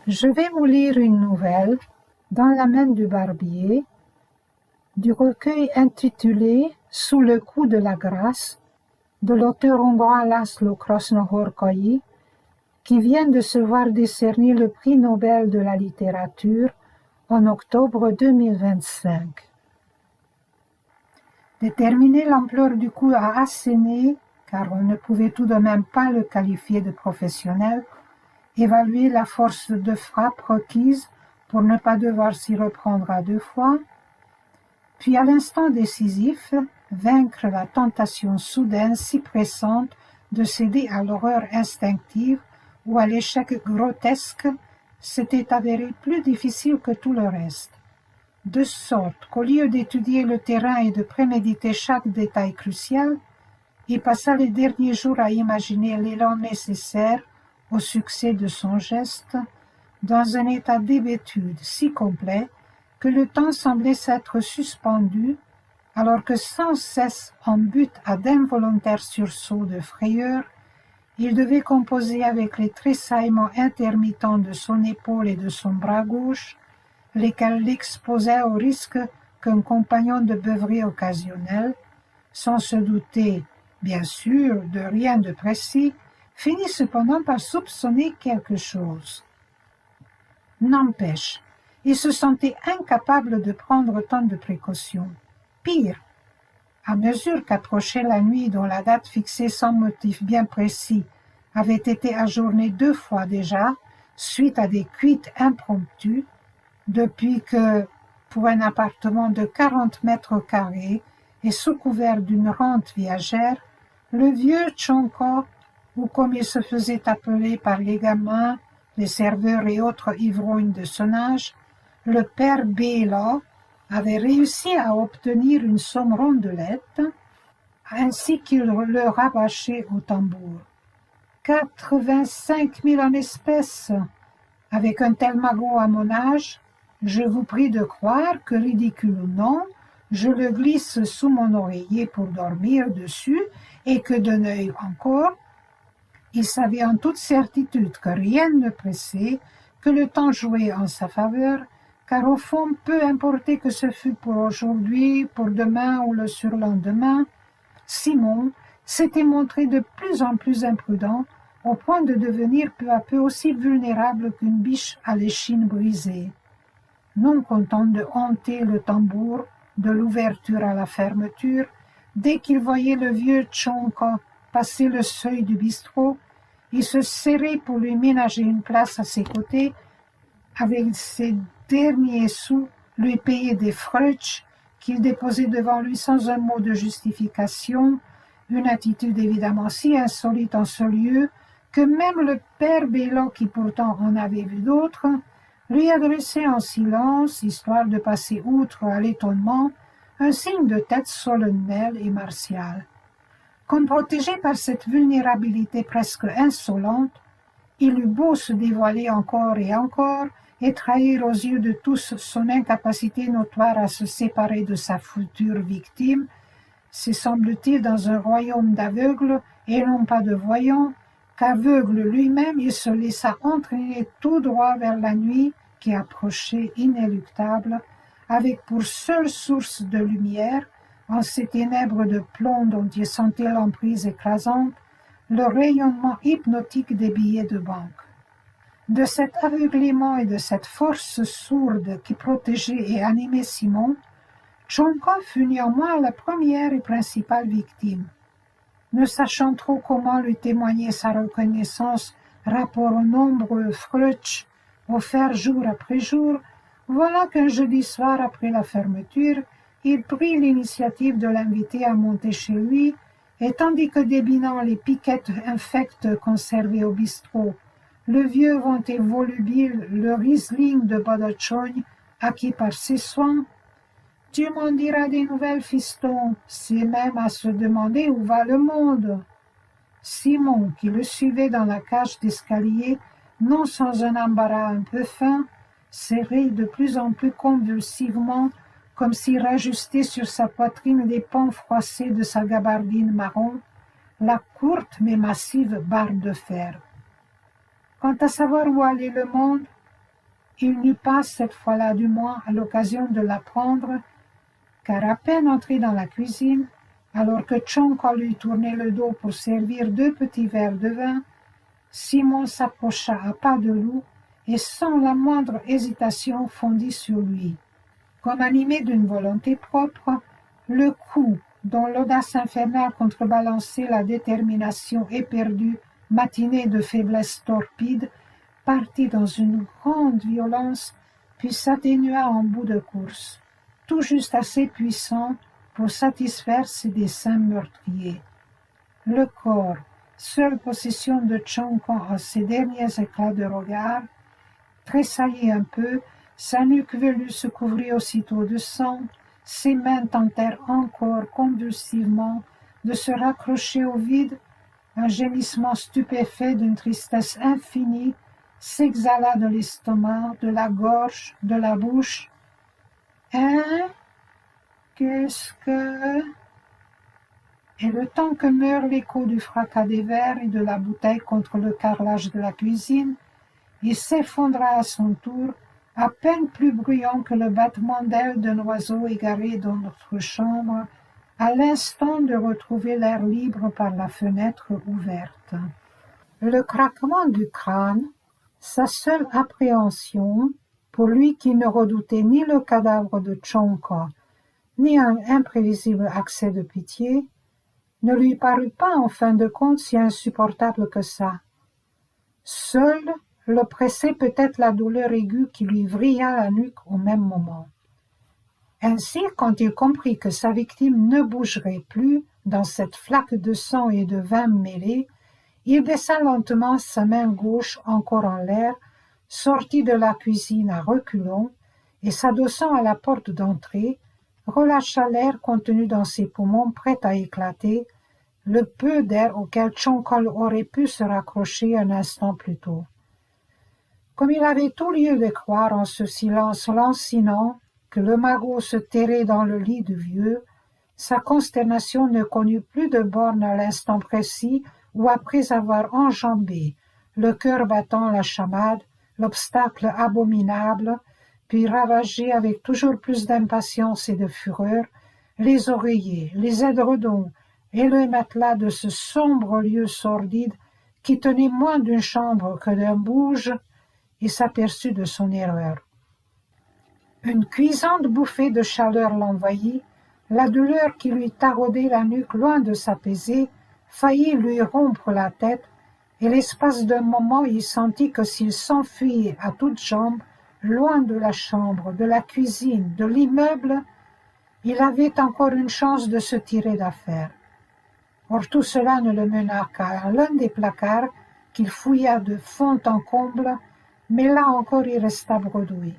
Je vais vous lire une nouvelle, Dans la main du barbier, du recueil intitulé Sous le coup de la grâce, de l'auteur hongrois László Krasznahorkai, qui vient de se voir décerner le prix Nobel de la littérature en octobre 2025. Déterminer l'ampleur du coup à asséner, car on ne pouvait tout de même pas le qualifier de professionnel, évaluer la force de frappe requise pour ne pas devoir s'y reprendre à deux fois, puis à l'instant décisif, vaincre la tentation soudaine si pressante de céder à l'horreur instinctive ou à l'échec grotesque s'était avéré plus difficile que tout le reste. De sorte qu'au lieu d'étudier le terrain et de préméditer chaque détail crucial, il passa les derniers jours à imaginer l'élan nécessaire au succès de son geste, dans un état d'hébétude si complet que le temps semblait s'être suspendu, alors que sans cesse en butte à d'involontaires sursauts de frayeur, il devait composer avec les tressaillements intermittents de son épaule et de son bras gauche, lesquels l'exposaient au risque qu'un compagnon de beuverie occasionnel, sans se douter, bien sûr, de rien de précis, finit cependant par soupçonner quelque chose. N'empêche, il se sentait incapable de prendre tant de précautions. Pire, à mesure qu'approchait la nuit dont la date fixée sans motif bien précis avait été ajournée 2 fois déjà, suite à des cuites impromptues, depuis que, pour un appartement de 40 mètres carrés et sous couvert d'une rente viagère, le vieux Tchonko, ou comme il se faisait appeler par les gamins, les serveurs et autres ivrognes de son âge, le père Béla, avait réussi à obtenir une somme rondelette, ainsi qu'il le rabâchait au tambour. 85 000 en espèces. Avec un tel magot à mon âge, je vous prie de croire que, ridicule ou non, je le glisse sous mon oreiller pour dormir dessus et que d'un œil encore, il savait en toute certitude que rien ne pressait, que le temps jouait en sa faveur, car au fond, peu importait que ce fût pour aujourd'hui, pour demain ou le surlendemain, Simon s'était montré de plus en plus imprudent, au point de devenir peu à peu aussi vulnérable qu'une biche à l'échine brisée. Non content de hanter le tambour de l'ouverture à la fermeture, dès qu'il voyait le vieux Tchonka passer le seuil du bistrot, il se serrait pour lui ménager une place à ses côtés, avec ses derniers sous lui payer des frutsch qu'il déposait devant lui sans un mot de justification, une attitude évidemment si insolite en ce lieu que même le père Bélan, qui pourtant en avait vu d'autres, lui adressait en silence, histoire de passer outre à l'étonnement, un signe de tête solennel et martial. Comme protégé par cette vulnérabilité presque insolente, il eut beau se dévoiler encore et trahir aux yeux de tous son incapacité notoire à se séparer de sa future victime, c'est semble-t-il dans un royaume d'aveugles et non pas de voyants, qu'aveugle lui-même il se laissa entraîner tout droit vers la nuit qui approchait inéluctable, avec pour seule source de lumière, en ces ténèbres de plomb dont il sentait l'emprise écrasante, le rayonnement hypnotique des billets de banque. De cet aveuglement et de cette force sourde qui protégeait et animait Simon, Tchonka fut néanmoins la première et principale victime. Ne sachant trop comment lui témoigner sa reconnaissance rapport aux nombreux frutsch offerts jour après jour, voilà qu'un jeudi soir après la fermeture, il prit l'initiative de l'inviter à monter chez lui, et tandis que débinant les piquettes infectes conservées au bistrot, le vieux vantait volubile le Riesling de Badajoz, acquis par ses soins. « Tu m'en diras des nouvelles, fiston, c'est même à se demander où va le monde. » Simon, qui le suivait dans la cage d'escalier, non sans un embarras un peu fin, serrait de plus en plus convulsivement, comme s'il rajustait sur sa poitrine des pans froissés de sa gabardine marron, la courte mais massive barre de fer. Quant à savoir où allait le monde, Il n'eut pas, cette fois-là du moins, à l'occasion de l'apprendre, car à peine entré dans la cuisine, alors que Tchonka lui tournait le dos pour servir 2 petits verres de vin, Simon s'approcha à pas de loup et sans la moindre hésitation fondit sur lui. Comme animé d'une volonté propre, le coup, dont l'audace infernale contrebalançait la détermination éperdue, matinée de faiblesse torpide, partit dans une grande violence, puis s'atténua en bout de course, tout juste assez puissant pour satisfaire ses desseins meurtriers. Le corps, seule possession de Tchonka à ses derniers éclats de regard, tressaillit un peu, sa nuque velue se couvrit aussitôt de sang, ses mains tentèrent encore convulsivement de se raccrocher au vide, un gémissement stupéfait d'une tristesse infinie s'exhala de l'estomac, de la gorge, de la bouche. « Hein? Qu'est-ce que... » Et le temps que meurt l'écho du fracas des verres et de la bouteille contre le carrelage de la cuisine, il s'effondra à son tour, à peine plus bruyant que le battement d'ailes d'un oiseau égaré dans notre chambre, à l'instant de retrouver l'air libre par la fenêtre ouverte. Le craquement du crâne, sa seule appréhension, pour lui qui ne redoutait ni le cadavre de Tchonka, ni un imprévisible accès de pitié, ne lui parut pas en fin de compte si insupportable que ça. Seule l'oppressait peut-être la douleur aiguë qui lui vrilla la nuque au même moment. Ainsi, quand il comprit que sa victime ne bougerait plus dans cette flaque de sang et de vin mêlés, il baissa lentement sa main gauche encore en l'air, sortit de la cuisine à reculons et, s'adossant à la porte d'entrée, relâcha l'air contenu dans ses poumons prêt à éclater, le peu d'air auquel Tchonka aurait pu se raccrocher un instant plus tôt. Comme il avait tout lieu de croire en ce silence lancinant que le magot se terrait dans le lit du vieux, sa consternation ne connut plus de borne à l'instant précis où, après avoir enjambé, le cœur battant la chamade, l'obstacle abominable, puis ravagé avec toujours plus d'impatience et de fureur, les oreillers, les édredons et le matelas de ce sombre lieu sordide qui tenait moins d'une chambre que d'un bouge, et s'aperçut de son erreur. Une cuisante bouffée de chaleur l'envahit, la douleur qui lui taraudait la nuque loin de s'apaiser, faillit lui rompre la tête, et l'espace d'un moment il sentit que s'il s'enfuyait à toutes jambes, loin de la chambre, de la cuisine, de l'immeuble, il avait encore une chance de se tirer d'affaire. Or tout cela ne le mena qu'à l'un des placards qu'il fouilla de fond en comble, mais là encore il resta bredouille.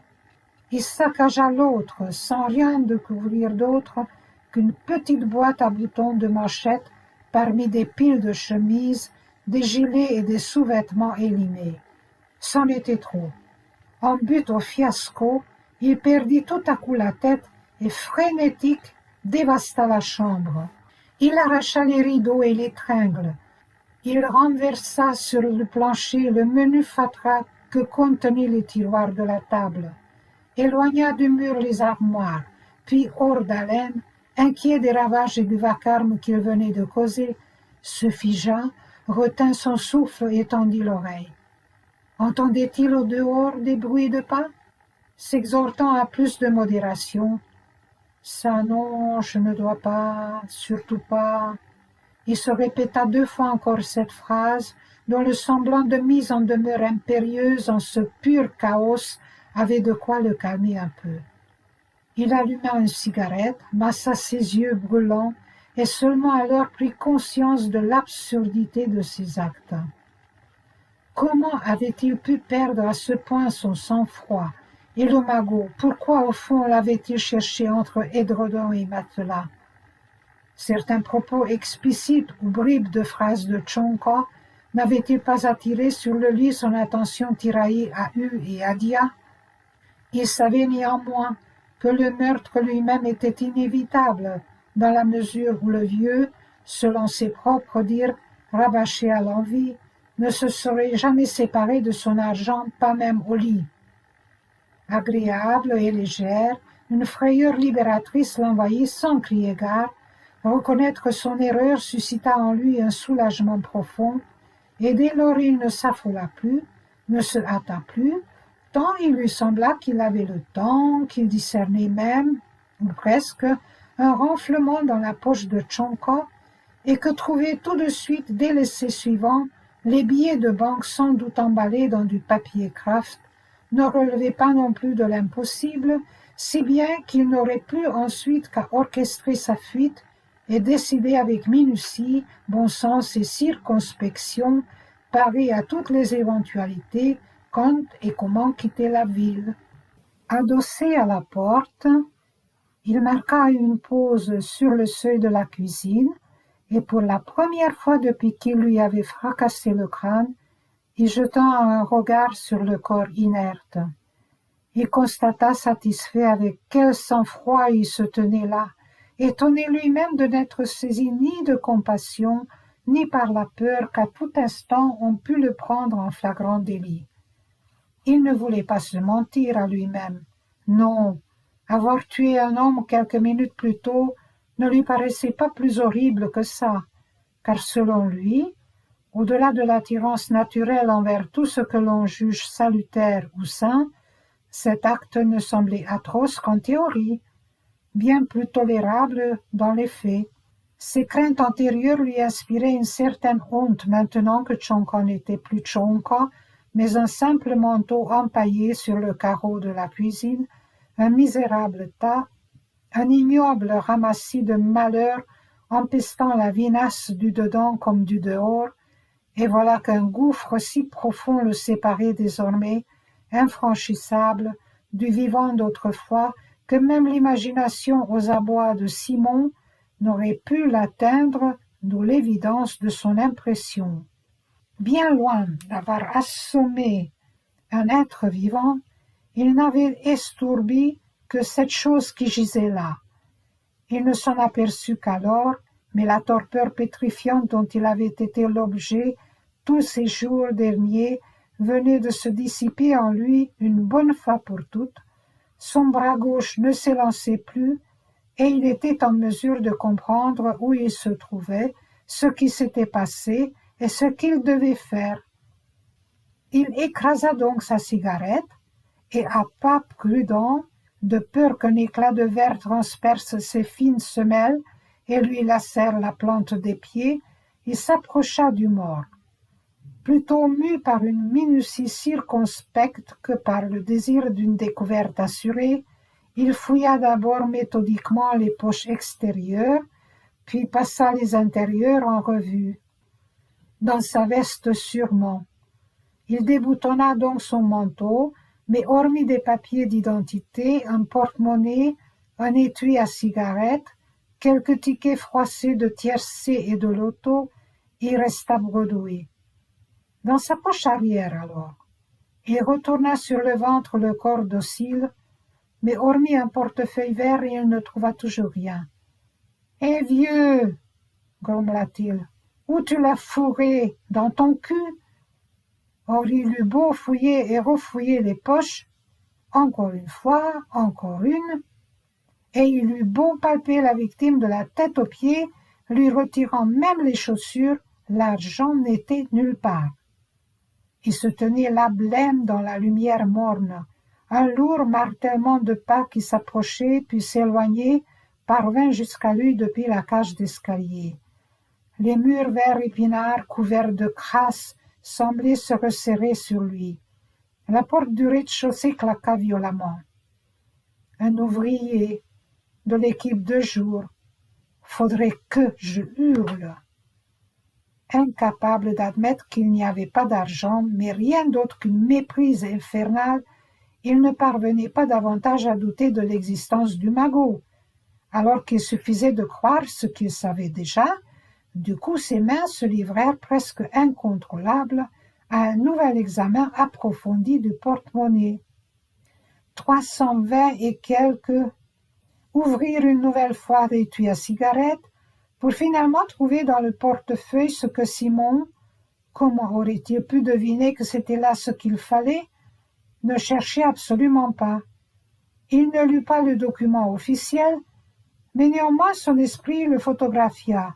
Il saccagea l'autre, sans rien découvrir d'autre qu'une petite boîte à boutons de manchettes parmi des piles de chemises, des gilets et des sous-vêtements élimés. C'en était trop. En butte au fiasco, il perdit tout à coup la tête et, frénétique, dévasta la chambre. Il arracha les rideaux et les tringles. Il renversa sur le plancher le menu fatras que contenaient les tiroirs de la table, éloigna du mur les armoires, puis, hors d'haleine, inquiet des ravages et du vacarme qu'il venait de causer, se figea, retint son souffle et tendit l'oreille. Entendait-il au dehors des bruits de pas? S'exhortant à plus de modération. « Ça non, je ne dois pas, surtout pas. » Il se répéta 2 fois encore cette phrase, dont le semblant de mise en demeure impérieuse en ce pur chaos avait de quoi le calmer un peu. Il alluma une cigarette, massa ses yeux brûlants, et seulement alors prit conscience de l'absurdité de ses actes. Comment avait-il pu perdre à ce point son sang-froid? Et le magot, pourquoi au fond l'avait-il cherché entre édredons et matelas? Certains propos explicites ou bribes de phrases de Tchonka n'avaient-ils pas attiré sur le lit son attention tiraillée à Hu et à Dia? Il savait néanmoins que le meurtre lui-même était inévitable, dans la mesure où le vieux, selon ses propres dires, rabâché à l'envi, ne se serait jamais séparé de son argent, pas même au lit. agréable et légère, une frayeur libératrice l'envahit sans crier gare. Reconnaître son erreur suscita en lui un soulagement profond, et dès lors il ne s'affola plus, ne se hâta plus, tant il lui sembla qu'il avait le temps, qu'il discernait même, ou presque, un renflement dans la poche de Tchonka, et que trouver tout de suite, dès l'essai suivant, les billets de banque sans doute emballés dans du papier kraft, ne relevait pas non plus de l'impossible, si bien qu'il n'aurait plus ensuite qu'à orchestrer sa fuite et décider avec minutie, bon sens et circonspection, parer à toutes les éventualités, quand et comment quitter la ville. Adossé à la porte, il marqua une pause sur le seuil de la cuisine, et pour la première fois depuis qu'il lui avait fracassé le crâne, il jeta un regard sur le corps inerte. Il constata satisfait avec quel sang-froid il se tenait là, étonné lui-même de n'être saisi ni de compassion, ni par la peur qu'à tout instant on pût le prendre en flagrant délit. Il ne voulait pas se mentir à lui-même. Non, avoir tué un homme quelques minutes plus tôt ne lui paraissait pas plus horrible que ça, car selon lui, au-delà de l'attirance naturelle envers tout ce que l'on juge salutaire ou sain, cet acte ne semblait atroce qu'en théorie, bien plus tolérable dans les faits. Ses craintes antérieures lui inspiraient une certaine honte maintenant que Tchonka n'était plus Tchonka, mais un simple manteau empaillé sur le carreau de la cuisine, un misérable tas, un ignoble ramassis de malheurs empestant la vinasse du dedans comme du dehors, et voilà qu'un gouffre si profond le séparait désormais, infranchissable, du vivant d'autrefois, que même l'imagination aux abois de Simon n'aurait pu l'atteindre, d'où l'évidence de son impression. Bien loin d'avoir assommé un être vivant, il n'avait estourbi que cette chose qui gisait là. Il ne s'en aperçut qu'alors, mais la torpeur pétrifiante dont il avait été l'objet tous ces jours derniers venait de se dissiper en lui une bonne fois pour toutes. Son bras gauche ne s'élançait plus, et il était en mesure de comprendre où il se trouvait, ce qui s'était passé et ce qu'il devait faire. Il écrasa donc sa cigarette, et à pas prudent, de peur qu'un éclat de verre transperce ses fines semelles et lui lacère la plante des pieds, il s'approcha du mort. Plutôt mu par une minutie circonspecte que par le désir d'une découverte assurée, il fouilla d'abord méthodiquement les poches extérieures, puis passa les intérieures en revue. Dans sa veste sûrement. Il déboutonna donc son manteau, mais hormis des papiers d'identité, un porte-monnaie, un étui à cigarette, quelques tickets froissés de tiercé et de loto, il resta bredouille. Dans sa poche arrière alors, il retourna sur le ventre le corps docile, mais hormis un portefeuille vert, il ne trouva toujours rien. « Eh vieux !» grommela-t-il, « où tu l'as fourré, dans ton cul ?» Or il eut beau fouiller et refouiller les poches, encore une fois, encore une, et il eut beau palper la victime de la tête aux pieds, lui retirant même les chaussures, l'argent n'était nulle part. Il se tenait là blême dans la lumière morne. Un lourd martèlement de pas qui s'approchait puis s'éloignait parvint jusqu'à lui depuis la cage d'escalier. Les murs verts épinards couverts de crasse semblaient se resserrer sur lui. La porte du rez-de-chaussée claqua violemment. Un ouvrier de l'équipe de jour. Faudrait que je hurle. Incapable d'admettre qu'il n'y avait pas d'argent, mais rien d'autre qu'une méprise infernale, il ne parvenait pas davantage à douter de l'existence du magot, alors qu'il suffisait de croire ce qu'il savait déjà. Du coup, ses mains se livrèrent presque incontrôlables à un nouvel examen approfondi du porte-monnaie. 320 et quelques. Ouvrir une nouvelle fois l'étui à cigarette, pour finalement trouver dans le portefeuille ce que Simon, comment aurait-il pu deviner que c'était là ce qu'il fallait, Ne cherchez absolument pas. Il ne lut pas le document officiel, mais néanmoins son esprit le photographia.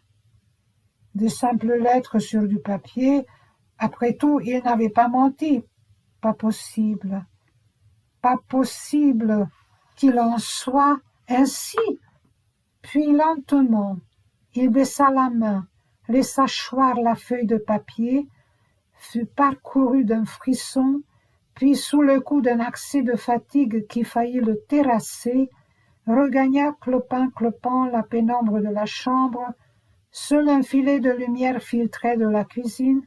De simples lettres sur du papier, après tout, il n'avait pas menti. Pas possible. Pas possible qu'il en soit ainsi. Puis lentement, il baissa la main, laissa choir la feuille de papier, fut parcouru d'un frisson, puis sous le coup d'un accès de fatigue qui faillit le terrasser, regagna clopin-clopant la pénombre de la chambre. Seul un filet de lumière filtrait de la cuisine,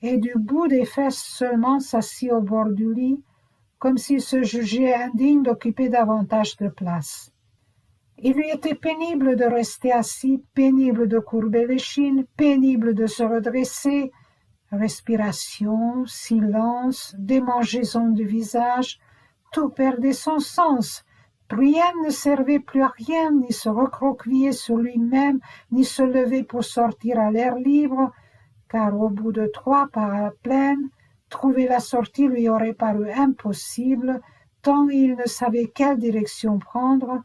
et du bout des fesses seulement s'assit au bord du lit, comme s'il se jugeait indigne d'occuper davantage de place. Il lui était pénible de rester assis, pénible de courber l'échine, pénible de se redresser. Respiration, silence, démangeaison du visage, tout perdait son sens. Rien ne servait plus à rien, ni se recroqueviller sur lui-même, ni se lever pour sortir à l'air libre, car au bout de 3 pas à la plaine, trouver la sortie lui aurait paru impossible, tant il ne savait quelle direction prendre,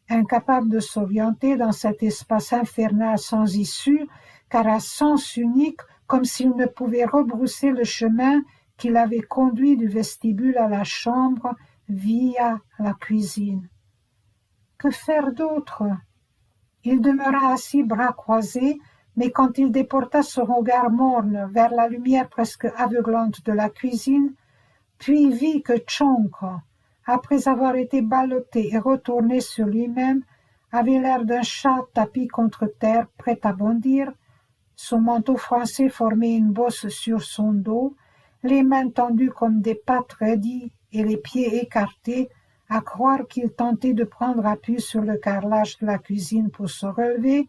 incapable de s'orienter dans cet espace infernal sans issue, car à sens unique, comme s'il ne pouvait rebrousser le chemin qui l'avait conduit du vestibule à la chambre via la cuisine. Que faire d'autre? Il demeura assis, bras croisés, mais quand il déporta son regard morne vers la lumière presque aveuglante de la cuisine, puis vit que Tchonka, après avoir été ballotté et retourné sur lui-même, avait l'air d'un chat tapi contre terre, prêt à bondir. Son manteau froissé formait une bosse sur son dos, les mains tendues comme des pattes raidies et les pieds écartés, à croire qu'il tentait de prendre appui sur le carrelage de la cuisine pour se relever.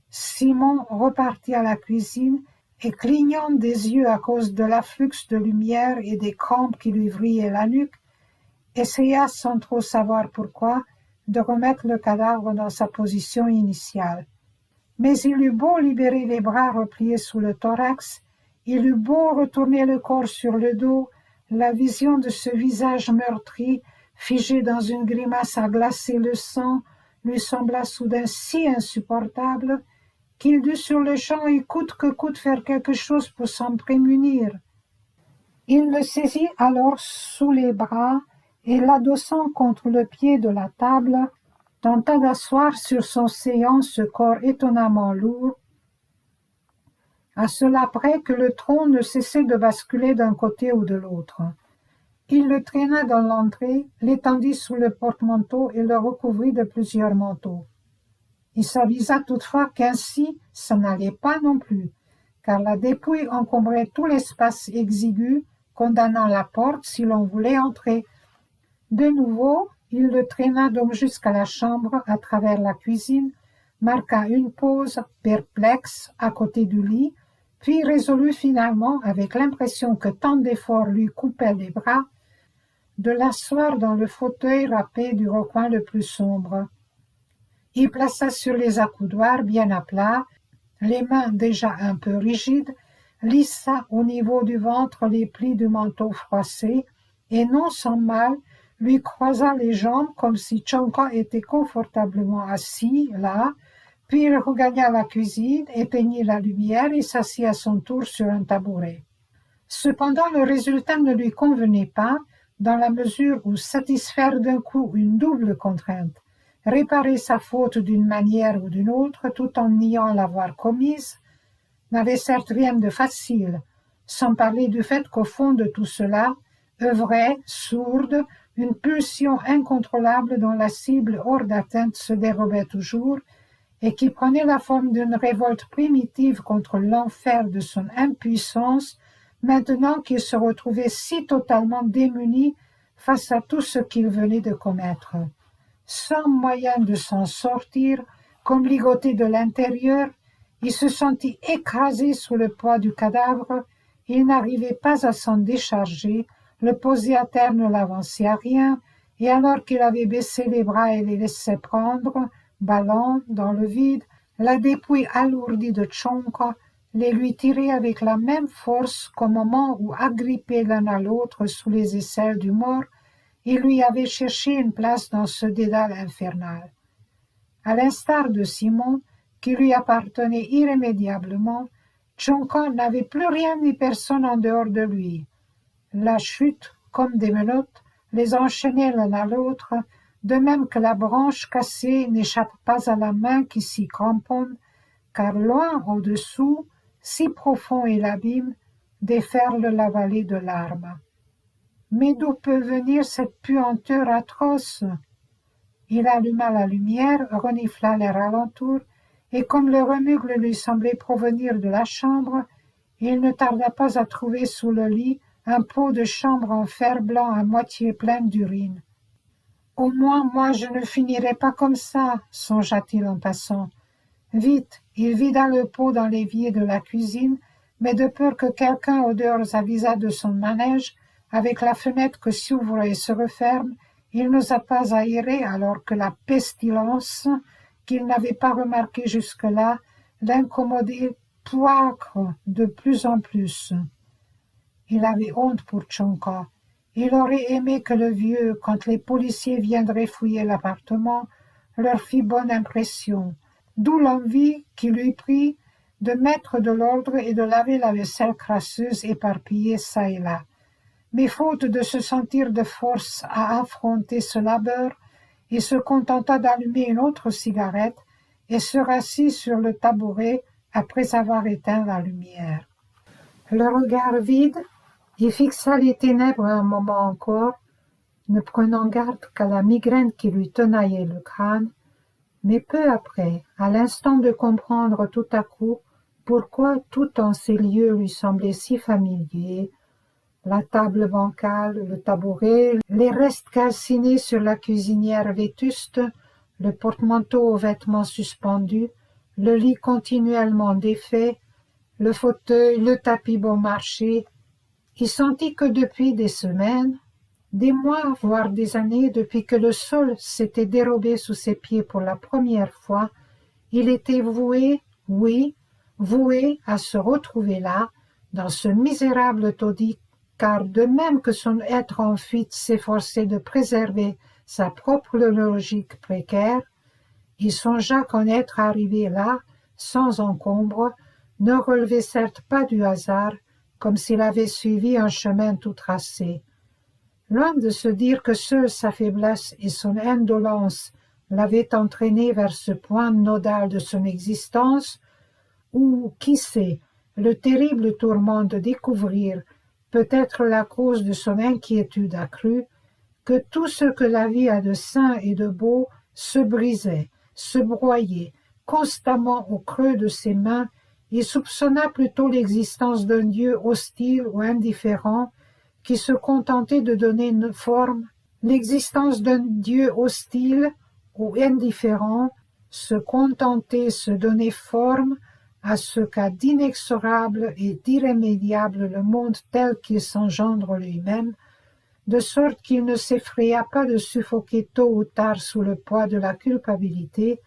Simon repartit à la cuisine et, clignant des yeux à cause de l'afflux de lumière et des crampes qui lui vrillaient la nuque, essaya, sans trop savoir pourquoi, de remettre le cadavre dans sa position initiale. Mais il eut beau libérer les bras repliés sous le thorax, il eut beau retourner le corps sur le dos, la vision de ce visage meurtri, figé dans une grimace à glacer le sang, lui sembla soudain si insupportable qu'il dut sur le champ et coûte que coûte faire quelque chose pour s'en prémunir. Il le saisit alors sous les bras et, l'adossant contre le pied de la table, tenta d'asseoir sur son séant ce corps étonnamment lourd, à cela près que le tronc ne cessait de basculer d'un côté ou de l'autre. Il le traîna dans l'entrée, l'étendit sous le porte-manteau et le recouvrit de plusieurs manteaux. Il s'avisa toutefois qu'ainsi ça n'allait pas non plus, car la dépouille encombrait tout l'espace exigu, condamnant la porte si l'on voulait entrer. De nouveau, il le traîna donc jusqu'à la chambre à travers la cuisine, marqua une pause perplexe à côté du lit, puis résolut finalement, avec l'impression que tant d'efforts lui coupaient les bras, de l'asseoir dans le fauteuil râpé du recoin le plus sombre. Il plaça sur les accoudoirs bien à plat, les mains déjà un peu rigides, lissa au niveau du ventre les plis du manteau froissé, et non sans mal, lui croisa les jambes comme si Tchonka était confortablement assis là, puis il regagna la cuisine, éteignit la lumière et s'assit à son tour sur un tabouret. Cependant, le résultat ne lui convenait pas, dans la mesure où satisfaire d'un coup une double contrainte, réparer sa faute d'une manière ou d'une autre tout en niant l'avoir commise, n'avait certes rien de facile, sans parler du fait qu'au fond de tout cela œuvrait, sourde, une pulsion incontrôlable dont la cible hors d'atteinte se dérobait toujours et qui prenait la forme d'une révolte primitive contre l'enfer de son impuissance, maintenant qu'il se retrouvait si totalement démuni face à tout ce qu'il venait de commettre. Sans moyen de s'en sortir, comme ligoté de l'intérieur, il se sentit écrasé sous le poids du cadavre, il n'arrivait pas à s'en décharger, le poser à terre ne l'avançait à rien, et alors qu'il avait baissé les bras et les laissait prendre, ballant dans le vide, la dépouille alourdie de Tchonka les lui tirer avec la même force qu'au moment où, agrippés l'un à l'autre sous les aisselles du mort, ils lui avaient cherché une place dans ce dédale infernal. À l'instar de Simon, qui lui appartenait irrémédiablement, Tchonka n'avait plus rien ni personne en dehors de lui. La chute, comme des menottes, les enchaînait l'un à l'autre, de même que la branche cassée n'échappe pas à la main qui s'y cramponne, car loin au-dessous, si profond est l'abîme, déferle la vallée de larmes. Mais d'où peut venir cette puanteur atroce? Il alluma la lumière, renifla l'air alentour, et comme le remugle lui semblait provenir de la chambre, il ne tarda pas à trouver sous le lit un pot de chambre en fer blanc à moitié plein d'urine. « Au moins, moi, je ne finirai pas comme ça, songea-t-il en passant. Vite, il vida le pot dans l'évier de la cuisine, mais de peur que quelqu'un au dehors avisât de son manège, avec la fenêtre qui s'ouvre et se referme, il n'osa pas aérer alors que la pestilence, qu'il n'avait pas remarquée jusque-là, l'incommodait poître de plus en plus. Il avait honte pour Tchonka. Il aurait aimé que le vieux, quand les policiers viendraient fouiller l'appartement, leur fît bonne impression, d'où l'envie qui lui prit de mettre de l'ordre et de laver la vaisselle crasseuse éparpillée çà et là. Mais faute de se sentir de force à affronter ce labeur, il se contenta d'allumer une autre cigarette et se rassit sur le tabouret après avoir éteint la lumière. Le regard vide, il fixa les ténèbres un moment encore, ne prenant garde qu'à la migraine qui lui tenaillait le crâne, mais peu après, à l'instant de comprendre tout à coup pourquoi tout en ces lieux lui semblait si familier, la table bancale, le tabouret, les restes calcinés sur la cuisinière vétuste, le porte-manteau aux vêtements suspendus, le lit continuellement défait, le fauteuil, le tapis bon marché, il sentit que depuis des semaines, des mois, voire des années, depuis que le sol s'était dérobé sous ses pieds pour la première fois, il était voué, oui, voué à se retrouver là, dans ce misérable taudis, car de même que son être en fuite s'efforçait de préserver sa propre logique précaire, il songea qu'en être arrivé là, sans encombre, ne relevait certes pas du hasard, comme s'il avait suivi un chemin tout tracé. Loin de se dire que seule sa faiblesse et son indolence l'avaient entraîné vers ce point nodal de son existence, où, qui sait, le terrible tourment de découvrir peut être la cause de son inquiétude accrue, que tout ce que la vie a de sain et de beau se brisait, se broyait, constamment au creux de ses mains, il soupçonna plutôt l'existence d'un Dieu hostile ou indifférent qui se contentait de donner une forme, l'existence d'un Dieu hostile ou indifférent se contentait se donner forme à ce qu'a d'inexorable et d'irrémédiable le monde tel qu'il s'engendre lui-même, de sorte qu'il ne s'effraya pas de suffoquer tôt ou tard sous le poids de la culpabilité,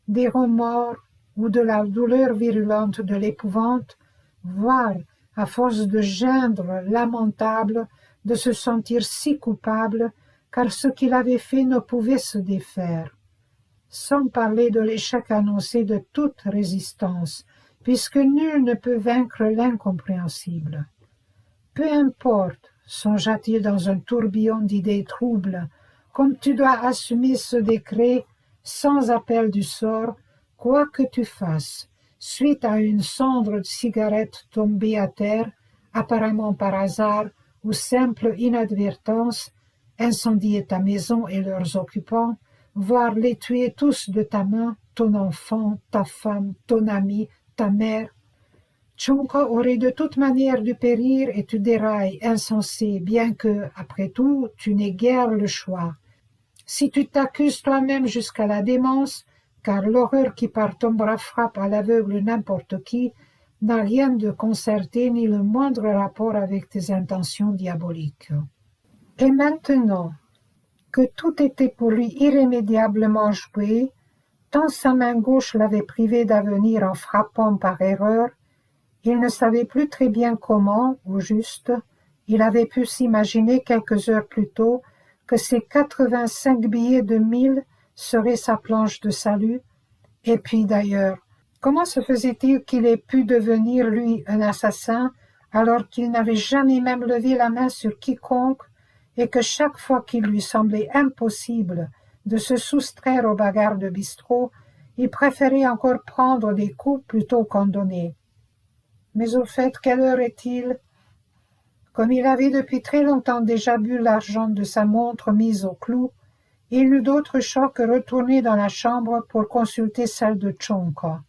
des remords ou de la douleur virulente de l'épouvante, voire, à force de geindre lamentable, de se sentir si coupable, car ce qu'il avait fait ne pouvait se défaire. Sans parler de l'échec annoncé de toute résistance, puisque nul ne peut vaincre l'incompréhensible. Peu importe, songea-t-il dans un tourbillon d'idées troubles, comme tu dois assumer ce décret sans appel du sort, quoi que tu fasses, suite à une cendre de cigarette tombée à terre, apparemment par hasard ou simple inadvertance, incendier ta maison et leurs occupants, voire les tuer tous de ta main, ton enfant, ta femme, ton ami, ta mère. Tchonka aurait de toute manière dû périr et tu dérailles, insensé, bien que, après tout, tu n'aies guère le choix. Si tu t'accuses toi-même jusqu'à la démence, car l'horreur qui par ton bras frappe à l'aveugle n'importe qui, n'a rien de concerté ni le moindre rapport avec tes intentions diaboliques. Et maintenant que tout était pour lui irrémédiablement joué, tant sa main gauche l'avait privé d'avenir en frappant par erreur, Il ne savait plus très bien comment, au juste, il avait pu s'imaginer quelques heures plus tôt que ces 85 billets de 1000 seraient sa planche de salut. Et puis d'ailleurs, comment se faisait-il qu'il ait pu devenir, lui, un assassin, alors qu'il n'avait jamais même levé la main sur quiconque, et que chaque fois qu'il lui semblait impossible de se soustraire aux bagarres de bistrot, il préférait encore prendre des coups plutôt qu'en donner. Mais au fait, quelle heure est-il? Comme il avait depuis très longtemps déjà bu l'argent de sa montre mise au clou, il n'eut d'autre choix que retourner dans la chambre pour consulter celle de Tchonka.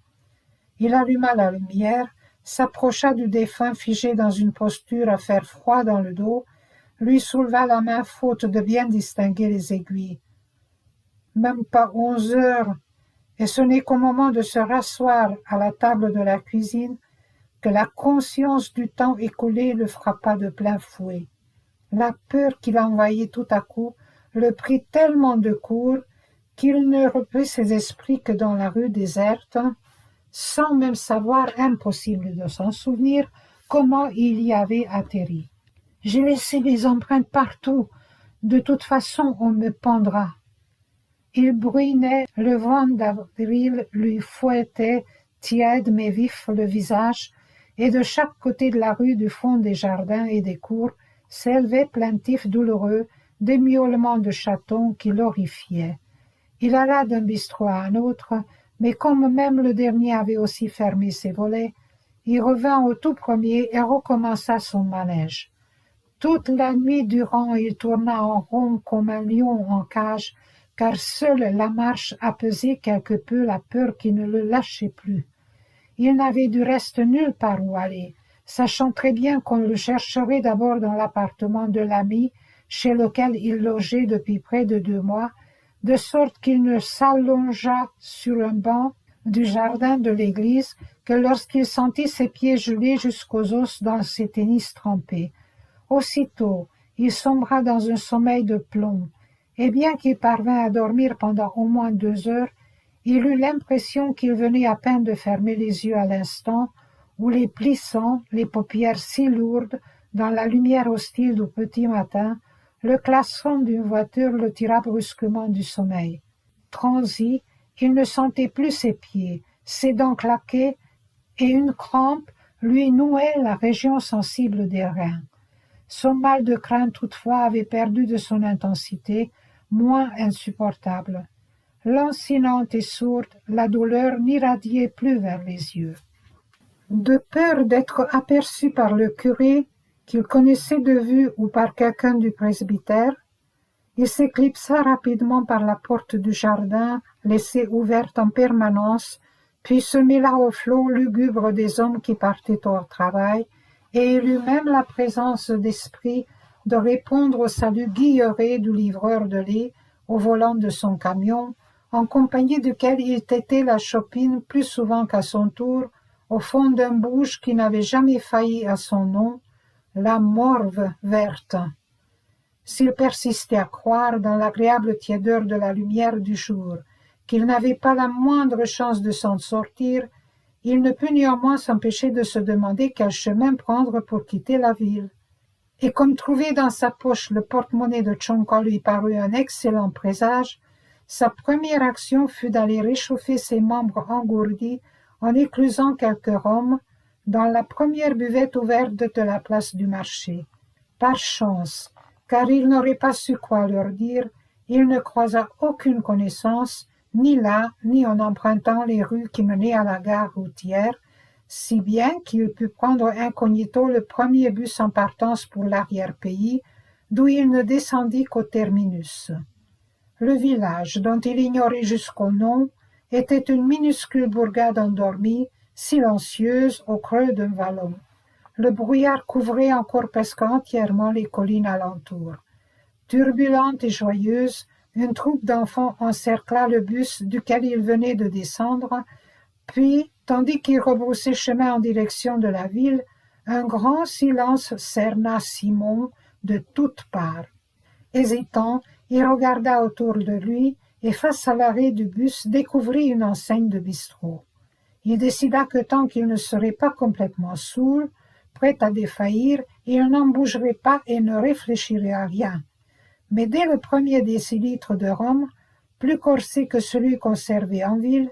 Il alluma la lumière, s'approcha du défunt figé dans une posture à faire froid dans le dos, lui souleva la main faute de bien distinguer les aiguilles. Même pas 11 heures, et ce n'est qu'au moment de se rasseoir à la table de la cuisine que la conscience du temps écoulé le frappa de plein fouet. La peur qui l'envahit tout à coup le prit tellement de court qu'il ne reprit ses esprits que dans la rue déserte, sans même savoir, impossible de s'en souvenir, comment il y avait atterri. « J'ai laissé mes empreintes partout, de toute façon on me pendra. » Il bruinait, le vent d'avril lui fouettait, tiède mais vif, le visage, et de chaque côté de la rue, du fond des jardins et des cours, s'élevaient plaintifs, douloureux, des miaulements de chatons qui l'horrifiaient. Il alla d'un bistrot à un autre, mais comme même le dernier avait aussi fermé ses volets, il revint au tout premier et recommença son manège. Toute la nuit durant, il tourna en rond comme un lion en cage, car seule la marche apaisait quelque peu la peur qui ne le lâchait plus. Il n'avait du reste nulle part où aller, sachant très bien qu'on le chercherait d'abord dans l'appartement de l'ami, chez lequel il logeait depuis près de 2 mois, de sorte qu'il ne s'allongea sur un banc du jardin de l'église que lorsqu'il sentit ses pieds gelés jusqu'aux os dans ses tennis trempés. Aussitôt, il sombra dans un sommeil de plomb, et bien qu'il parvint à dormir pendant au moins 2 heures, il eut l'impression qu'il venait à peine de fermer les yeux à l'instant où, les plissant, les paupières si lourdes, dans la lumière hostile du petit matin, le klaxon d'une voiture le tira brusquement du sommeil. Transi, il ne sentait plus ses pieds, ses dents claquaient, et une crampe lui nouait la région sensible des reins. Son mal de crâne toutefois avait perdu de son intensité, moins insupportable. Lancinante et sourde, la douleur n'irradiait plus vers les yeux. De peur d'être aperçu par le curé, qu'il connaissait de vue ou par quelqu'un du presbytère, il s'éclipsa rapidement par la porte du jardin, laissée ouverte en permanence, puis se mêla au flot lugubre des hommes qui partaient au travail, et il eut même la présence d'esprit de répondre au salut guilleré du livreur de lait au volant de son camion, en compagnie duquel il têtait la chopine plus souvent qu'à son tour, au fond d'un bouge qui n'avait jamais failli à son nom, la morve verte. S'il persistait à croire, dans l'agréable tiédeur de la lumière du jour, qu'il n'avait pas la moindre chance de s'en sortir, il ne put néanmoins s'empêcher de se demander quel chemin prendre pour quitter la ville. Et comme trouver dans sa poche le porte-monnaie de Tchonka lui parut un excellent présage, sa première action fut d'aller réchauffer ses membres engourdis en éclusant quelques rhums dans la première buvette ouverte de la place du marché. Par chance, car il n'aurait pas su quoi leur dire, il ne croisa aucune connaissance, ni là, ni en empruntant les rues qui menaient à la gare routière, si bien qu'il put prendre incognito le premier bus en partance pour l'arrière-pays, d'où il ne descendit qu'au terminus. Le village, dont il ignorait jusqu'au nom, était une minuscule bourgade endormie, silencieuse, au creux d'un vallon. Le brouillard couvrait encore presque entièrement les collines alentour. Turbulente et joyeuse, une troupe d'enfants encercla le bus duquel il venait de descendre, puis, tandis qu'il rebroussait chemin en direction de la ville, un grand silence cerna Simon de toutes parts. Hésitant, il regarda autour de lui et face à l'arrêt du bus découvrit une enseigne de bistrot. Il décida que tant qu'il ne serait pas complètement saoul, prêt à défaillir, il n'en bougerait pas et ne réfléchirait à rien. Mais dès le premier décilitre de rhum, plus corsé que celui qu'on servait en ville,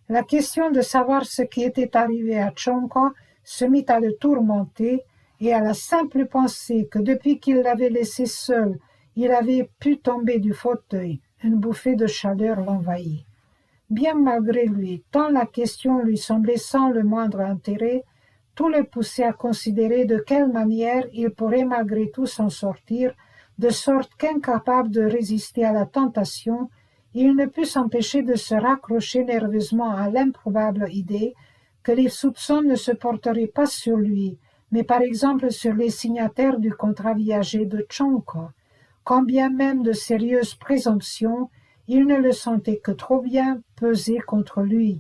la question de savoir ce qui était arrivé à Tchonka se mit à le tourmenter, et à la simple pensée que depuis qu'il l'avait laissé seul, il avait pu tomber du fauteuil, une bouffée de chaleur l'envahit. Bien malgré lui, tant la question lui semblait sans le moindre intérêt, tout le poussait à considérer de quelle manière il pourrait malgré tout s'en sortir, de sorte qu'incapable de résister à la tentation, il ne put s'empêcher de se raccrocher nerveusement à l'improbable idée que les soupçons ne se porteraient pas sur lui, mais par exemple sur les signataires du contrat viager de Tchonka. Quand bien même de sérieuses présomptions, il ne le sentait que trop bien peser contre lui.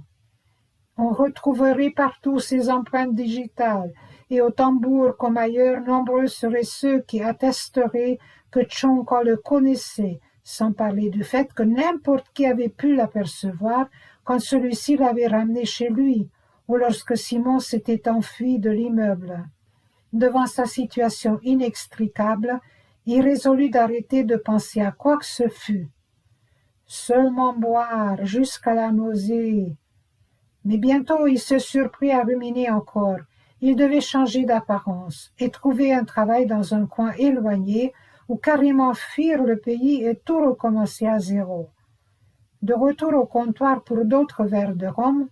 On retrouverait partout ses empreintes digitales, et au tambour comme ailleurs, nombreux seraient ceux qui attesteraient que Tchonka le connaissait, sans parler du fait que n'importe qui avait pu l'apercevoir quand celui-ci l'avait ramené chez lui, ou lorsque Simon s'était enfui de l'immeuble. Devant sa situation inextricable, il résolut d'arrêter de penser à quoi que ce fût. Seulement boire jusqu'à la nausée. Mais bientôt il se surprit à ruminer encore. Il devait changer d'apparence et trouver un travail dans un coin éloigné ou carrément fuir le pays et tout recommencer à zéro. De retour au comptoir pour d'autres verres de rhum,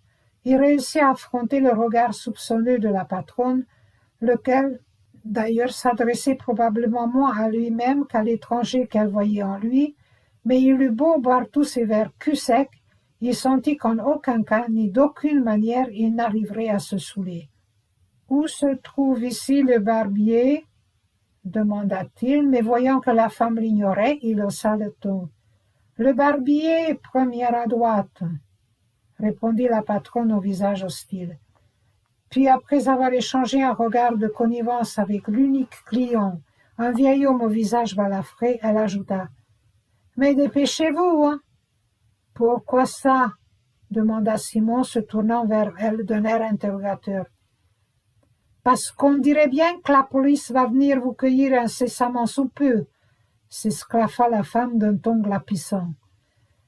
il réussit à affronter le regard soupçonneux de la patronne, lequel, d'ailleurs, s'adressait probablement moins à lui-même qu'à l'étranger qu'elle voyait en lui, mais il eut beau boire tous ses verres cul sec, il sentit qu'en aucun cas, ni d'aucune manière, il n'arriverait à se saouler. « Où se trouve ici le barbier ?» demanda-t-il, mais voyant que la femme l'ignorait, il haussa le ton. « Le barbier, première à droite, » répondit la patronne au visage hostile. Puis, après avoir échangé un regard de connivence avec l'unique client, un vieil homme au visage balafré, elle ajouta « Mais dépêchez-vous, hein !»« Pourquoi ça ?» demanda Simon, se tournant vers elle d'un air interrogateur. « Parce qu'on dirait bien que la police va venir vous cueillir incessamment sous peu, » s'esclaffa la femme d'un ton glapissant.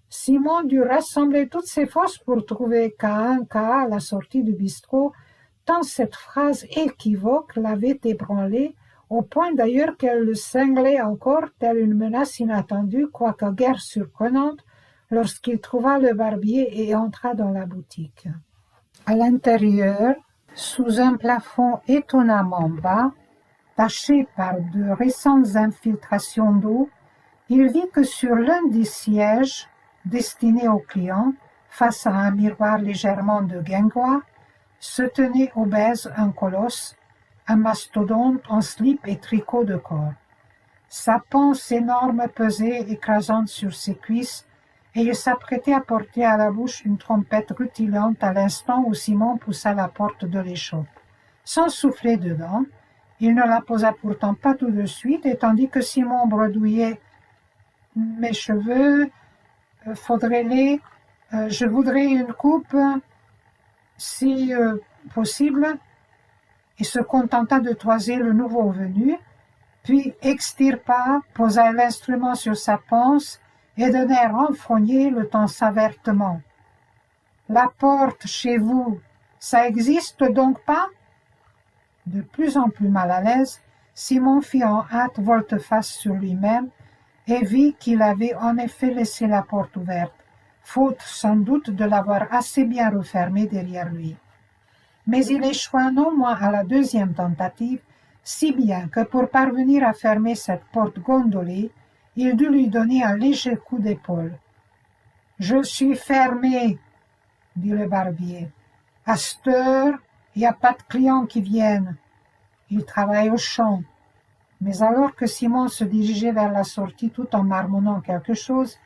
Simon dut rassembler toutes ses forces pour trouver K1K à la sortie du bistrot, tant cette phrase équivoque l'avait ébranlé, au point d'ailleurs qu'elle le cinglait encore, telle une menace inattendue, quoique guère surprenante, lorsqu'il trouva le barbier et entra dans la boutique. À l'intérieur, sous un plafond étonnamment bas, taché par de récentes infiltrations d'eau, il vit que sur l'un des sièges destinés aux clients, face à un miroir légèrement de guingois, se tenait obèse un colosse, un mastodonte en slip et tricot de corps. Sa panse énorme pesait écrasante sur ses cuisses, et il s'apprêtait à porter à la bouche une trompette rutilante à l'instant où Simon poussa la porte de l'échoppe. Sans souffler dedans, il ne la posa pourtant pas tout de suite, et tandis que Simon bredouillait « Mes cheveux, faudrait-les, je voudrais une coupe, si possible », et se contenta de toiser le nouveau venu, puis extirpa, posa l'instrument sur sa panse et d'un air renfrogné le tensa vertement. « La porte chez vous, ça existe donc pas ?» De plus en plus mal à l'aise, Simon fit en hâte volte-face sur lui-même et vit qu'il avait en effet laissé la porte ouverte, faute sans doute de l'avoir assez bien refermée derrière lui. Mais il échoua non moins à la deuxième tentative, si bien que pour parvenir à fermer cette porte gondolée, il dut lui donner un léger coup d'épaule. « Je suis fermé, » dit le barbier. « À cette heure, il n'y a pas de clients qui viennent. Il travaille au champ. » Mais alors que Simon se dirigeait vers la sortie tout en marmonnant quelque chose,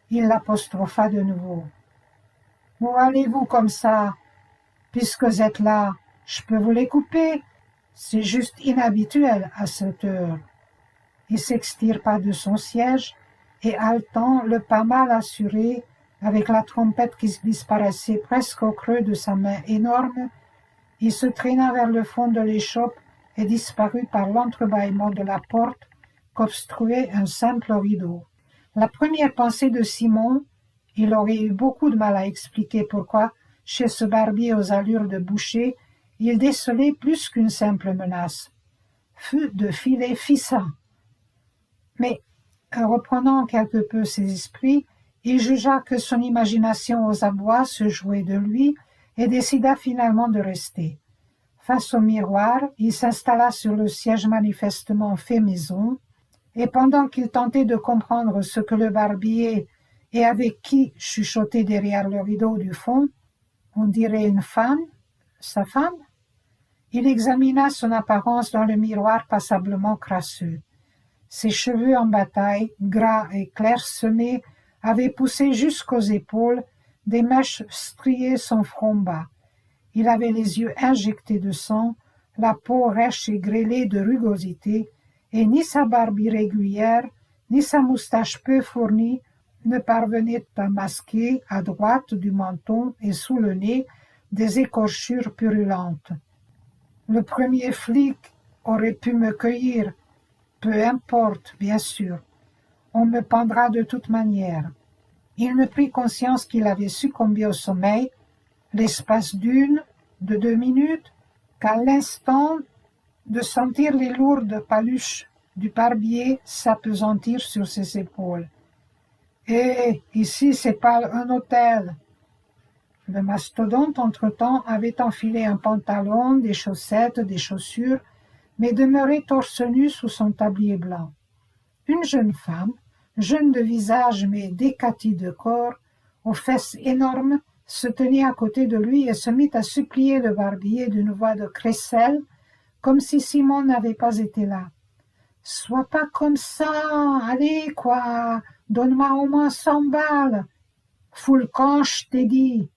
il l'apostropha de nouveau. « Où allez-vous comme ça? Puisque vous êtes là, je peux vous les couper. C'est juste inhabituel à cette heure. » Il s'extirpa de son siège et, haletant, le pas mal assuré, avec la trompette qui disparaissait presque au creux de sa main énorme, il se traîna vers le fond de l'échoppe et disparut par l'entrebâillement de la porte qu'obstruait un simple rideau. La première pensée de Simon, il aurait eu beaucoup de mal à expliquer pourquoi, chez ce barbier aux allures de boucher, il décelait plus qu'une simple menace, fut de filer Fissa. Mais, reprenant quelque peu ses esprits, il jugea que son imagination aux abois se jouait de lui et décida finalement de rester. Face au miroir, il s'installa sur le siège manifestement fait maison, et pendant qu'il tentait de comprendre ce que le barbier et avec qui chuchotait derrière le rideau du fond, on dirait une femme, sa femme, il examina son apparence dans le miroir passablement crasseux. Ses cheveux en bataille, gras et clairsemés, avaient poussé jusqu'aux épaules, des mèches striaient son front bas. Il avait les yeux injectés de sang, la peau rêche et grêlée de rugosité, et ni sa barbe irrégulière, ni sa moustache peu fournie ne parvenaient à masquer, à droite du menton et sous le nez, des écorchures purulentes. Le premier flic aurait pu me cueillir, peu importe, bien sûr. On me pendra de toute manière. Il ne prit conscience qu'il avait succombé au sommeil, l'espace de 2 minutes, qu'à l'instant de sentir les lourdes paluches du barbier s'appesantir sur ses épaules. « Eh, ici c'est pas un hôtel !» Le mastodonte, entre-temps, avait enfilé un pantalon, des chaussettes, des chaussures, mais demeurait torse nu sous son tablier blanc. Une jeune femme, jeune de visage mais décatie de corps, aux fesses énormes, se tenait à côté de lui et se mit à supplier le barbier d'une voix de crécelle, comme si Simon n'avait pas été là. « Sois pas comme ça, allez quoi, donne-moi au moins 100 balles. Fous le camp, je t'ai dit. »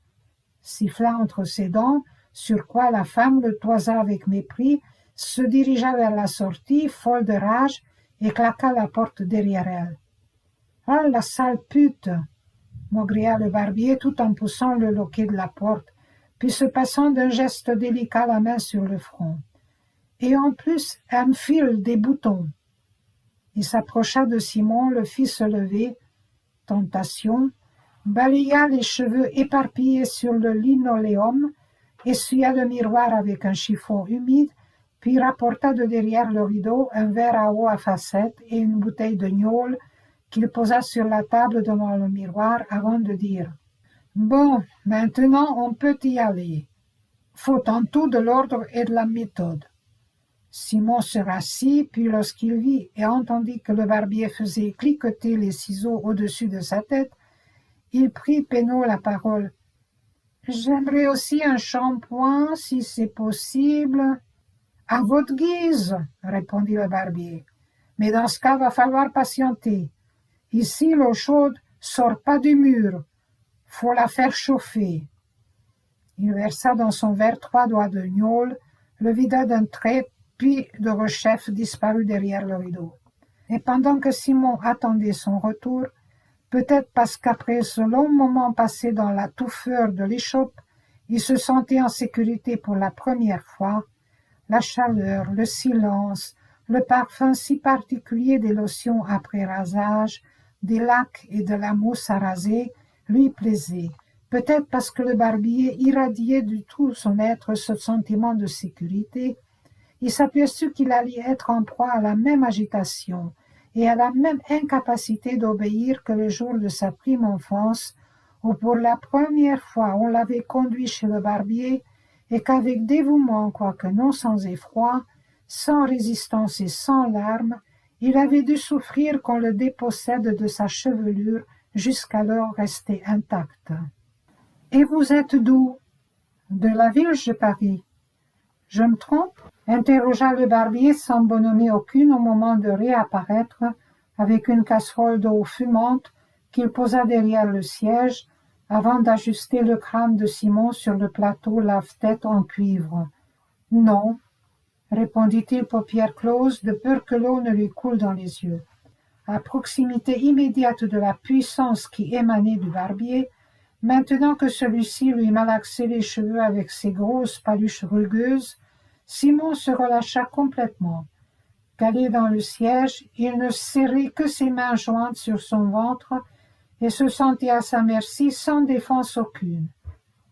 Siffla entre ses dents, sur quoi la femme le toisa avec mépris, se dirigea vers la sortie, folle de rage, et claqua la porte derrière elle. « Ah, la sale pute !» maugréa le barbier tout en poussant le loquet de la porte, puis se passant d'un geste délicat la main sur le front. « Et en plus, elle me file des boutons. » Il s'approcha de Simon, le fit se lever. Tentation, balaya les cheveux éparpillés sur le linoléum, essuya le miroir avec un chiffon humide, puis rapporta de derrière le rideau un verre à eau à facettes et une bouteille de gnôle qu'il posa sur la table devant le miroir avant de dire « Bon, maintenant on peut y aller. Faut en tout de l'ordre et de la méthode. » Simon se rassit, puis lorsqu'il vit et entendit que le barbier faisait cliqueter les ciseaux au-dessus de sa tête, il prit penaud la parole. « J'aimerais aussi un shampoing, si c'est possible. »« À votre guise, » répondit le barbier. « Mais dans ce cas, va falloir patienter. Ici, l'eau chaude sort pas du mur. Faut la faire chauffer. » Il versa dans son verre 3 doigts de gnôle, le vida d'un trait, puis de rechef disparut derrière le rideau. Et pendant que Simon attendait son retour, peut-être parce qu'après ce long moment passé dans la touffeur de l'échoppe, il se sentait en sécurité pour la première fois, la chaleur, le silence, le parfum si particulier des lotions après rasage, des lacs et de la mousse à raser, lui plaisaient. Peut-être parce que le barbier irradiait de tout son être ce sentiment de sécurité, il s'aperçut qu'il allait être en proie à la même agitation et à la même incapacité d'obéir que le jour de sa prime enfance, où pour la première fois on l'avait conduit chez le barbier et qu'avec dévouement, quoique non sans effroi, sans résistance et sans larmes, il avait dû souffrir qu'on le dépossède de sa chevelure jusqu'alors restée intacte. « Et vous êtes d'où ?»« De la ville, je parie. »« Je me trompe ?» interrogea le barbier sans bonhomie aucune au moment de réapparaître avec une casserole d'eau fumante qu'il posa derrière le siège avant d'ajuster le crâne de Simon sur le plateau lave-tête en cuivre. « Non, » répondit-il paupières closes de peur que l'eau ne lui coule dans les yeux. à proximité immédiate de la puissance qui émanait du barbier, maintenant que celui-ci lui malaxait les cheveux avec ses grosses paluches rugueuses, Simon se relâcha complètement. Calé dans le siège, il ne serrait que ses mains jointes sur son ventre et se sentait à sa merci sans défense aucune.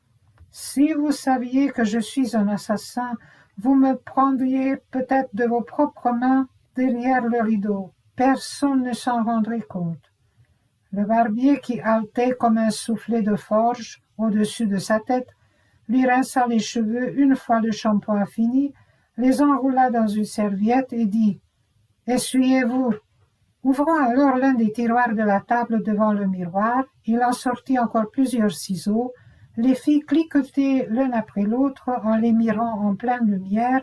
« Si vous saviez que je suis un assassin, vous me prendriez peut-être de vos propres mains derrière le rideau. Personne ne s'en rendrait compte. » Le barbier, qui haletait comme un soufflet de forge au-dessus de sa tête, lui rinça les cheveux une fois le shampoing fini, les enroula dans une serviette et dit « Essuyez-vous ». Ouvrant alors l'un des tiroirs de la table devant le miroir, il en sortit encore plusieurs ciseaux, les fit cliqueter l'un après l'autre en les mirant en pleine lumière,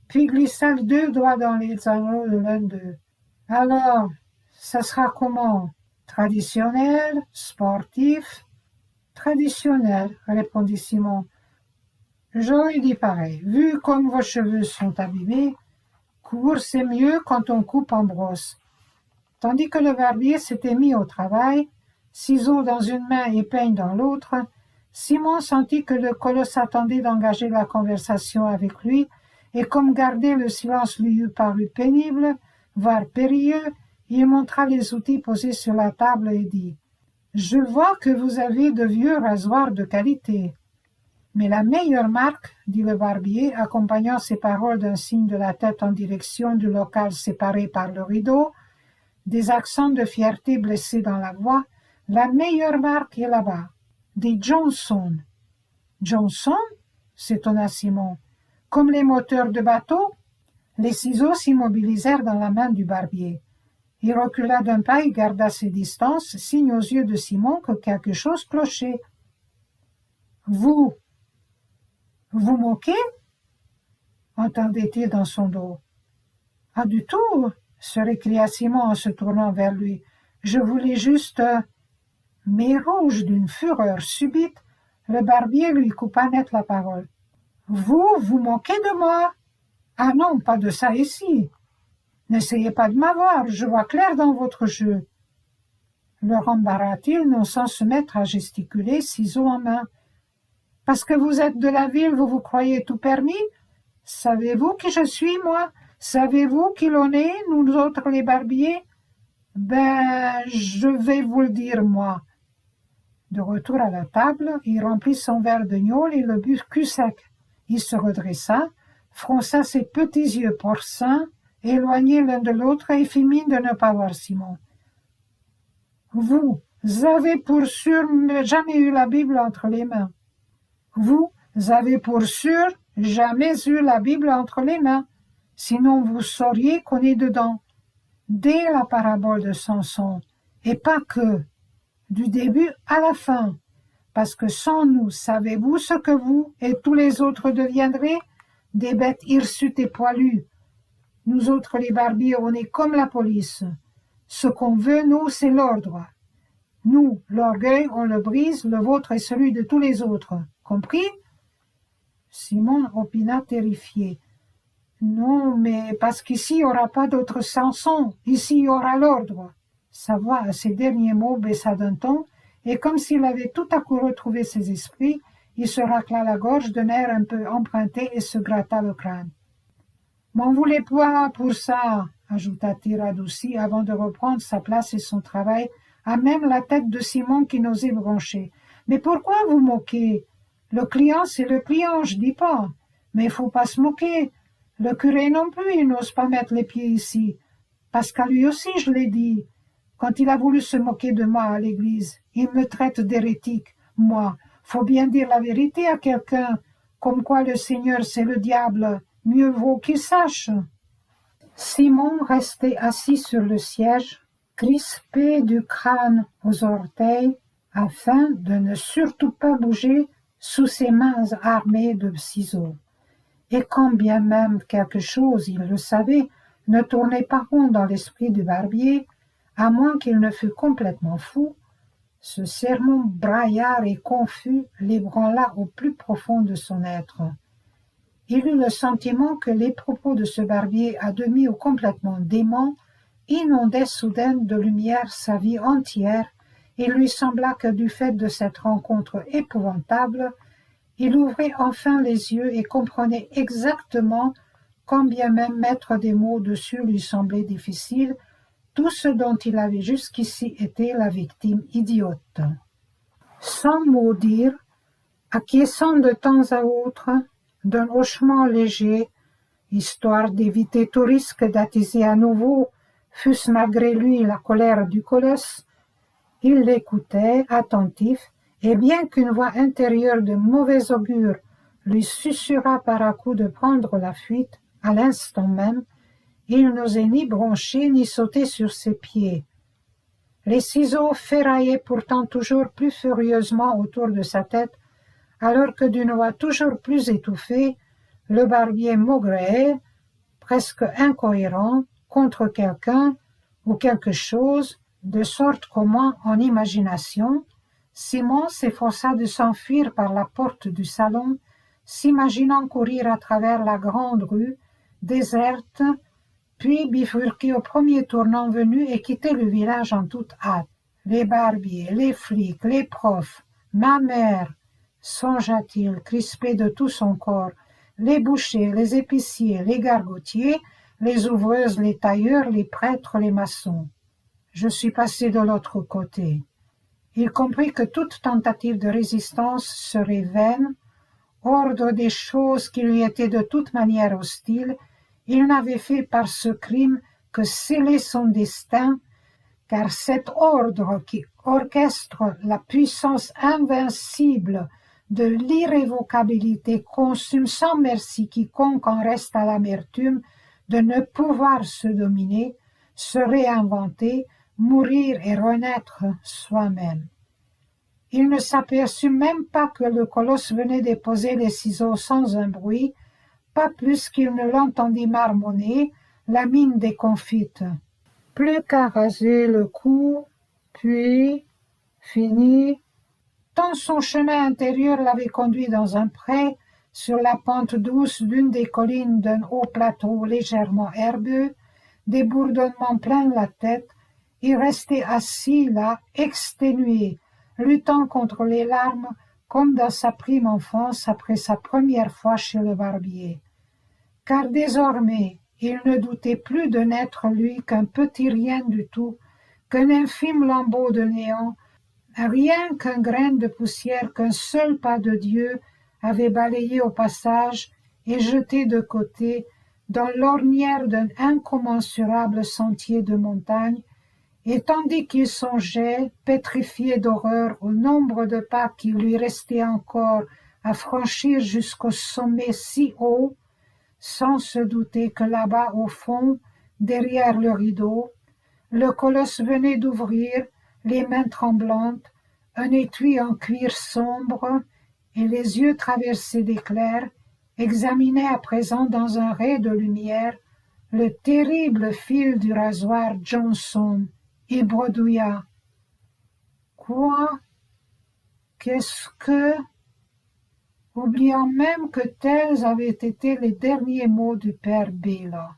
puis glissa 2 doigts dans les anneaux de l'un d'eux. « Alors, ça sera comment? Traditionnel? Sportif? » « Traditionnel, répondit Simon. « J'aurais dit pareil. Vu comme vos cheveux sont abîmés, court c'est mieux quand on coupe en brosse. » Tandis que le barbier s'était mis au travail, ciseaux dans une main et peigne dans l'autre, Simon sentit que le colosse attendait d'engager la conversation avec lui, et comme garder le silence lui eût paru pénible, voire périlleux, il montra les outils posés sur la table et dit « Je vois que vous avez de vieux rasoirs de qualité. » Mais la meilleure marque, dit le barbier, accompagnant ses paroles d'un signe de la tête en direction du local séparé par le rideau, des accents de fierté blessés dans la voix, la meilleure marque est là-bas, des Johnson. Johnson? S'étonna Simon. Comme les moteurs de bateau? Les ciseaux s'immobilisèrent dans la main du barbier. Il recula d'un pas et garda ses distances, signe aux yeux de Simon que quelque chose clochait. Vous moquez? Entendait-il dans son dos. Ah, du tout, se récria Simon en se tournant vers lui. Je voulais juste... Mais rouge d'une fureur subite, le barbier lui coupa net la parole. Vous moquez de moi? Ah non, pas de ça ici. N'essayez pas de m'avoir, je vois clair dans votre jeu. Le rembarra-t-il, non sans se mettre à gesticuler, ciseaux en main. Parce que vous êtes de la ville, vous vous croyez tout permis? Savez-vous qui je suis, moi? Savez-vous qui l'on est, nous autres les barbiers? Ben, je vais vous le dire, moi. De retour à la table, il remplit son verre de gnôle et le but cul sec. Il se redressa, fronça ses petits yeux porcins, éloignés l'un de l'autre et fit mine de ne pas voir Simon. Vous avez pour sûr jamais eu la Bible entre les mains. Vous avez pour sûr jamais eu la Bible entre les mains, sinon vous sauriez qu'on est dedans. Dès la parabole de Samson, et pas que, du début à la fin, parce que sans nous, savez-vous ce que vous et tous les autres deviendrez? Des bêtes hirsutes et poilues. Nous autres les barbiers, on est comme la police. Ce qu'on veut, nous, c'est l'ordre. Nous, l'orgueil, on le brise, le vôtre est celui de tous les autres. Compris? Simon opina terrifié. Non, mais parce qu'ici, il n'y aura pas d'autre Samson. Ici, il y aura l'ordre. Sa voix, à ces derniers mots, baissa d'un ton, et comme s'il avait tout à coup retrouvé ses esprits, il se racla la gorge d'un air un peu emprunté et se gratta le crâne. « M'en voulez pas pour ça, » ajouta-t-il radouci avant de reprendre sa place et son travail, à même la tête de Simon qui n'osait broncher. « Mais pourquoi vous moquez? Le client, c'est le client, je dis pas. Mais il faut pas se moquer. Le curé non plus, il n'ose pas mettre les pieds ici. Parce qu'à lui aussi, je l'ai dit. Quand il a voulu se moquer de moi à l'église, il me traite d'hérétique. Moi, faut bien dire la vérité à quelqu'un, comme quoi le Seigneur c'est le diable, mieux vaut qu'il sache. » Simon restait assis sur le siège, crispé du crâne aux orteils, afin de ne surtout pas bouger sous ses mains armées de ciseaux. Et quand bien même quelque chose, il le savait, ne tournait pas rond dans l'esprit du barbier, à moins qu'il ne fût complètement fou, ce sermon braillard et confus l'ébranla au plus profond de son être. Il eut le sentiment que les propos de ce barbier à demi ou complètement dément inondait soudain de lumière sa vie entière. Il lui sembla que du fait de cette rencontre épouvantable, il ouvrait enfin les yeux et comprenait exactement, quand bien même mettre des mots dessus lui semblait difficile, tout ce dont il avait jusqu'ici été la victime idiote. Sans mot dire, acquiesçant de temps à autre, d'un hochement léger, histoire d'éviter tout risque d'attiser à nouveau, fût-ce malgré lui la colère du colosse, il l'écoutait, attentif, et bien qu'une voix intérieure de mauvais augure lui susurrât par à coup de prendre la fuite, à l'instant même, il n'osait ni broncher ni sauter sur ses pieds. Les ciseaux ferraillaient pourtant toujours plus furieusement autour de sa tête, alors que d'une voix toujours plus étouffée, le barbier maugréait, presque incohérent, contre quelqu'un ou quelque chose, de sorte qu'au moins en imagination, Simon s'efforça de s'enfuir par la porte du salon, s'imaginant courir à travers la grande rue, déserte, puis bifurquer au premier tournant venu et quitter le village en toute hâte. Les barbiers, les flics, les profs, ma mère, songea-t-il, crispé de tout son corps, les bouchers, les épiciers, les gargotiers, les ouvreuses, les tailleurs, les prêtres, les maçons. Je suis passé de l'autre côté. Il comprit que toute tentative de résistance serait vaine. Ordre des choses qui lui étaient de toute manière hostiles, il n'avait fait par ce crime que sceller son destin, car cet ordre qui orchestre la puissance invincible de l'irrévocabilité consume sans merci quiconque en reste à l'amertume de ne pouvoir se dominer, se réinventer, mourir et renaître soi-même. Il ne s'aperçut même pas que le colosse venait déposer les ciseaux sans un bruit, pas plus qu'il ne l'entendit marmonner, la mine déconfite. Plus qu'à raser le cou, puis, fini, tant son chemin intérieur l'avait conduit dans un pré, sur la pente douce d'une des collines d'un haut plateau légèrement herbeux, des bourdonnements plein la tête, il restait assis là, exténué, luttant contre les larmes comme dans sa prime enfance après sa première fois chez le barbier. Car désormais, il ne doutait plus de n'être lui qu'un petit rien du tout, qu'un infime lambeau de néant, rien qu'un grain de poussière qu'un seul pas de Dieu avait balayé au passage et jeté de côté dans l'ornière d'un incommensurable sentier de montagne, et tandis qu'il songeait, pétrifié d'horreur, au nombre de pas qui lui restaient encore à franchir jusqu'au sommet si haut, sans se douter que là-bas au fond, derrière le rideau, le colosse venait d'ouvrir, les mains tremblantes, un étui en cuir sombre, et les yeux traversés d'éclairs, examinait à présent dans un ray de lumière le terrible fil du rasoir Johnson. Il bredouilla. Quoi? Qu'est-ce que... oubliant même que tels avaient été les derniers mots du père Bela.